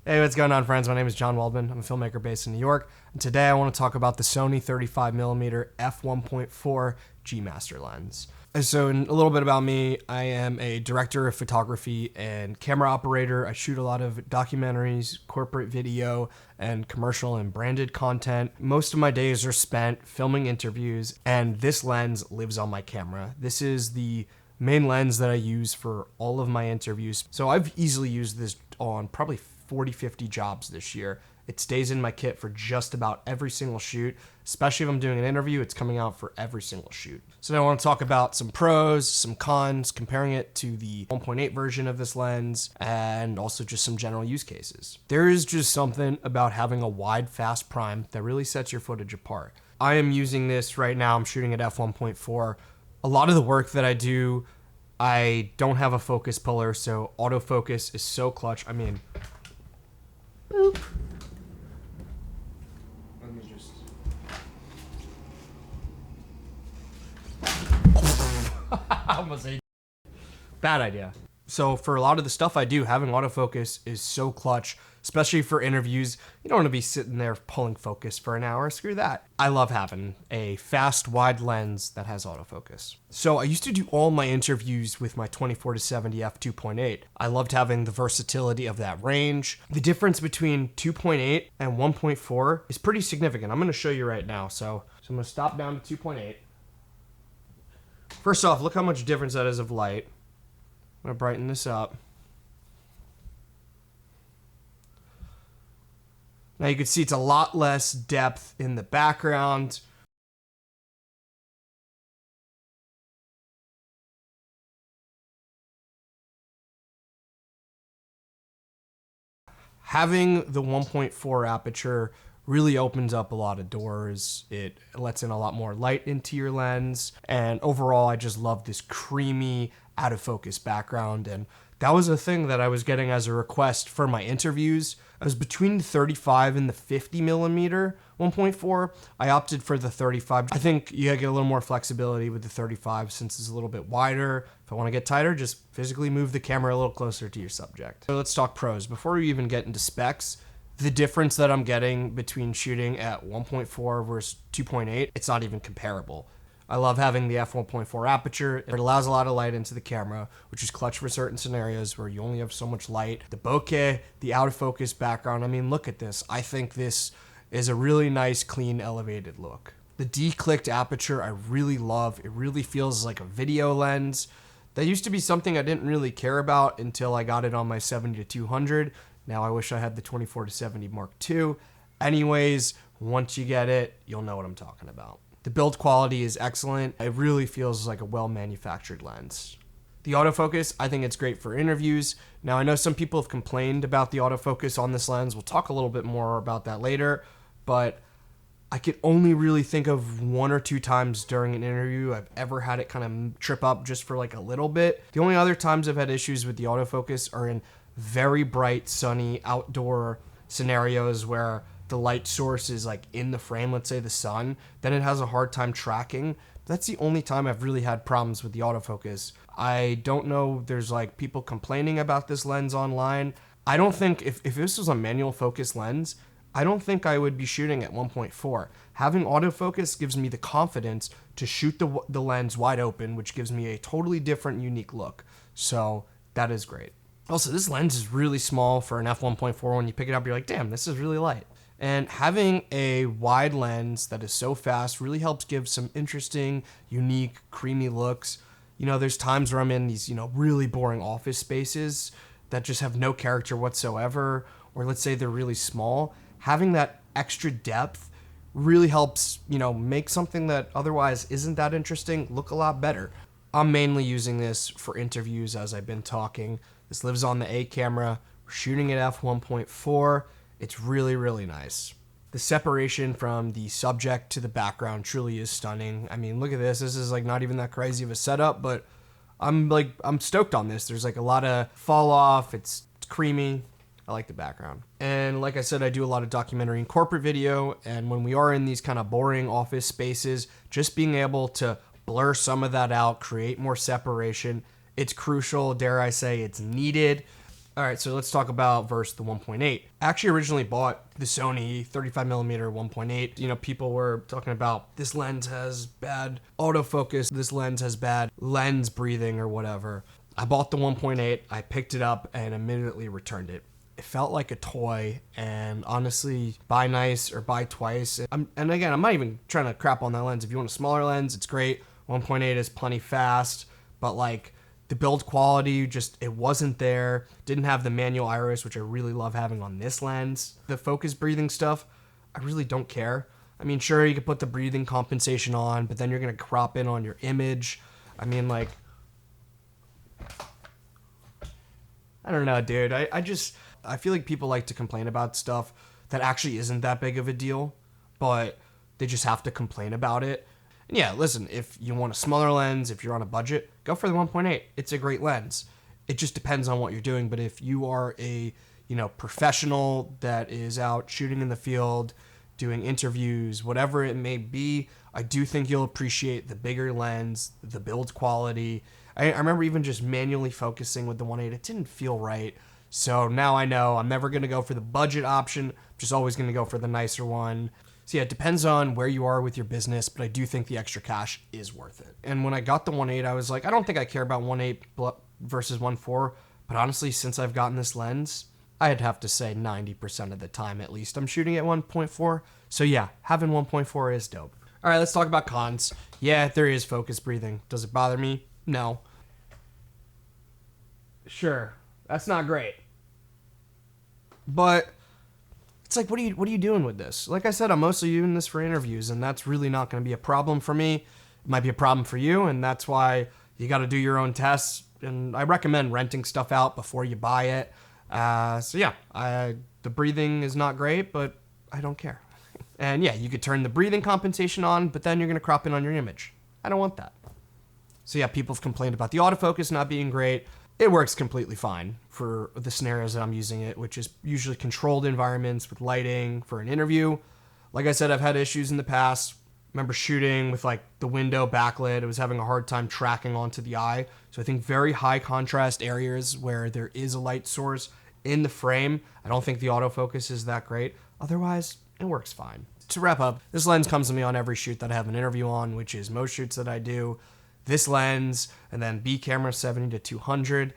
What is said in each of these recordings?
Hey, what's going on, friends? My name is John Waldman. I'm a filmmaker based in New York, and today I want to talk about the Sony 35mm f1.4 G Master lens. So, a little bit about me: I am a director of photography and camera operator. I shoot a lot of documentaries, corporate video, and commercial and branded content. Most of my days are spent filming interviews, and this lens lives on my camera. This is the main lens that I use for all of my interviews. So I've easily used this on probably 40, 50 jobs this year. It stays in my kit for just about every single shoot, especially if I'm doing an interview. It's coming out for every single shoot. So now I want to talk about some pros, some cons, comparing it to the 1.8 version of this lens, and also just some general use cases. There is just something about having a wide, fast prime that really sets your footage apart. I am using this right now. I'm shooting at f1.4. A lot of the work that I do, I don't have a focus puller, so autofocus is so clutch. I mean, boop. Let me just. I almost ate. Bad idea. So for a lot of the stuff I do, having autofocus is so clutch, especially for interviews. You don't want to be sitting there pulling focus for an hour. Screw that. I love having a fast, wide lens that has autofocus. So I used to do all my interviews with my 24-70 f2.8. I loved having the versatility of that range. The difference between 2.8 and 1.4 is pretty significant. I'm going to show you right now. So I'm going to stop down to 2.8. First off, look how much difference that is of light. I'm going to brighten this up. Now you can see it's a lot less depth in the background. Having the 1.4 aperture really opens up a lot of doors. It lets in a lot more light into your lens. And overall, I just love this creamy, out of focus background. And that was a thing that I was getting as a request for my interviews. I was between the 35 and the 50mm 1.4. I opted for the 35. I think you get a little more flexibility with the 35 since it's a little bit wider. If I want to get tighter, just physically move the camera a little closer to your subject. So let's talk pros. Before we even get into specs, the difference that I'm getting between shooting at 1.4 versus 2.8, it's not even comparable. I love having the f1.4 aperture. It allows a lot of light into the camera, which is clutch for certain scenarios where you only have so much light. The bokeh, the out of focus background, I mean, look at this. I think this is a really nice, clean, elevated look. The declicked aperture, I really love. It really feels like a video lens. That used to be something I didn't really care about until I got it on my 70-200. Now I wish I had the 24-70 Mark II. Anyways, once you get it, you'll know what I'm talking about. The build quality is excellent. It really feels like a well-manufactured lens. The autofocus, I think it's great for interviews. Now, I know some people have complained about the autofocus on this lens. We'll talk a little bit more about that later, but I could only really think of one or two times during an interview I've ever had it kind of trip up just for like a little bit. The only other times I've had issues with the autofocus are in very bright, sunny, outdoor scenarios where the light source is like in the frame, let's say the sun, then it has a hard time tracking. That's the only time I've really had problems with the autofocus. I don't know, there's like people complaining about this lens online. I don't think, if this was a manual focus lens, I don't think I would be shooting at 1.4. Having autofocus gives me the confidence to shoot the lens wide open, which gives me a totally different, unique look. So that is great. Also, this lens is really small for an f1.4. When you pick it up, you're like, damn, this is really light. And having a wide lens that is so fast really helps give some interesting, unique, creamy looks. You know, there's times where I'm in these, really boring office spaces that just have no character whatsoever, or let's say they're really small. Having that extra depth really helps, make something that otherwise isn't that interesting look a lot better. I'm mainly using this for interviews as I've been talking. This lives on the A camera. We're shooting at f1.4. It's really, really nice. The separation from the subject to the background truly is stunning. I mean, look at this. This is like not even that crazy of a setup, but I'm stoked on this. There's like a lot of fall off. It's creamy. I like the background. And like I said, I do a lot of documentary and corporate video. And when we are in these kind of boring office spaces, just being able to blur some of that out, create more separation, it's crucial. Dare I say it's needed. All right, so let's talk about versus the 1.8. I actually originally bought the Sony 35mm 1.8. You know, people were talking about this lens has bad autofocus, this lens has bad lens breathing or whatever. I bought the 1.8, I picked it up and immediately returned it. It felt like a toy, and honestly, buy nice or buy twice. And again, I'm not even trying to crap on that lens. If you want a smaller lens, it's great. 1.8 is plenty fast, but like, the build quality, just, it wasn't there. Didn't have the manual iris, which I really love having on this lens. The focus breathing stuff, I really don't care. I mean, sure, you could put the breathing compensation on, but then you're going to crop in on your image. I mean, like, I don't know, dude. I feel like people like to complain about stuff that actually isn't that big of a deal, but they just have to complain about it. And yeah, listen, if you want a smaller lens, if you're on a budget, go for the 1.8. It's a great lens. It just depends on what you're doing. But if you are a, professional that is out shooting in the field, doing interviews, whatever it may be, I do think you'll appreciate the bigger lens, the build quality. I remember even just manually focusing with the 1.8, it didn't feel right. So now I know I'm never going to go for the budget option. I'm just always going to go for the nicer one. So yeah, it depends on where you are with your business, but I do think the extra cash is worth it. And when I got the 1.8, I was like, I don't think I care about 1.8 versus 1.4, but honestly, since I've gotten this lens, I'd have to say 90% of the time at least I'm shooting at 1.4. So yeah, having 1.4 is dope. All right, let's talk about cons. Yeah, there is focus breathing. Does it bother me? No. Sure, that's not great. But it's like, what are you doing with this? Like I said, I'm mostly using this for interviews, and that's really not going to be a problem for me. It might be a problem for you, and that's why you got to do your own tests. And I recommend renting stuff out before you buy it. So yeah, the breathing is not great, but I don't care. And yeah, you could turn the breathing compensation on, but then you're going to crop in on your image. I don't want that. So yeah, people have complained about the autofocus not being great. It works completely fine for the scenarios that I'm using it, which is usually controlled environments with lighting for an interview. Like I said, I've had issues in the past. Remember shooting with like the window backlit. It was having a hard time tracking onto the eye. So I think very high contrast areas where there is a light source in the frame, I don't think the autofocus is that great. Otherwise, it works fine. To wrap up, this lens comes to me on every shoot that I have an interview on, which is most shoots that I do. This lens, and then B camera 70 to 200.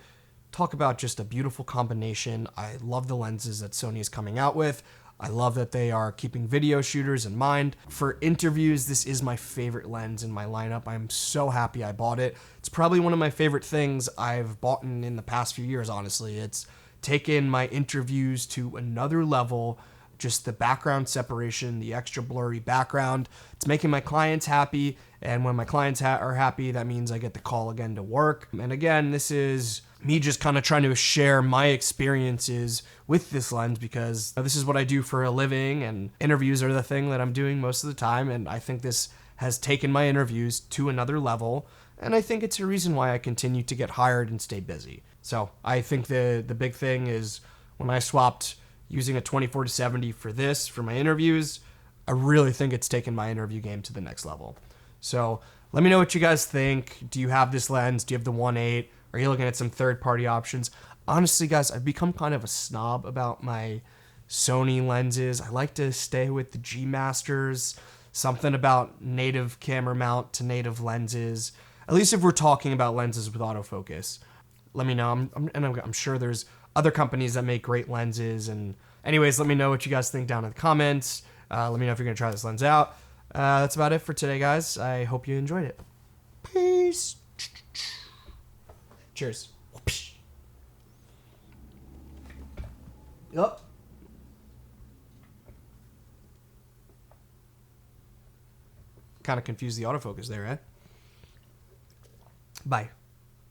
Talk about just a beautiful combination. I love the lenses that Sony is coming out with. I love that they are keeping video shooters in mind. For interviews, this is my favorite lens in my lineup. I'm so happy I bought it. It's probably one of my favorite things I've bought in the past few years, honestly. It's taken my interviews to another level. Just the background separation, the extra blurry background. It's making my clients happy. And when my clients are happy, that means I get the call again to work. And again, this is me just kind of trying to share my experiences with this lens because this is what I do for a living and interviews are the thing that I'm doing most of the time. And I think this has taken my interviews to another level. And I think it's a reason why I continue to get hired and stay busy. So I think the big thing is when I swapped using a 24-70 for this, for my interviews, I really think it's taken my interview game to the next level. So let me know what you guys think. Do you have this lens? Do you have the 1.8? Are you looking at some third-party options? Honestly, guys, I've become kind of a snob about my Sony lenses. I like to stay with the G Masters. Something about native camera mount to native lenses. At least if we're talking about lenses with autofocus. Let me know. I'm sure there's other companies that make great lenses. And anyways, let me know what you guys think down in the comments. Let me know if you're going to try this lens out. That's about it for today, guys. I hope you enjoyed it. Peace. Cheers. Yup. Kind of confused the autofocus there, eh? Bye.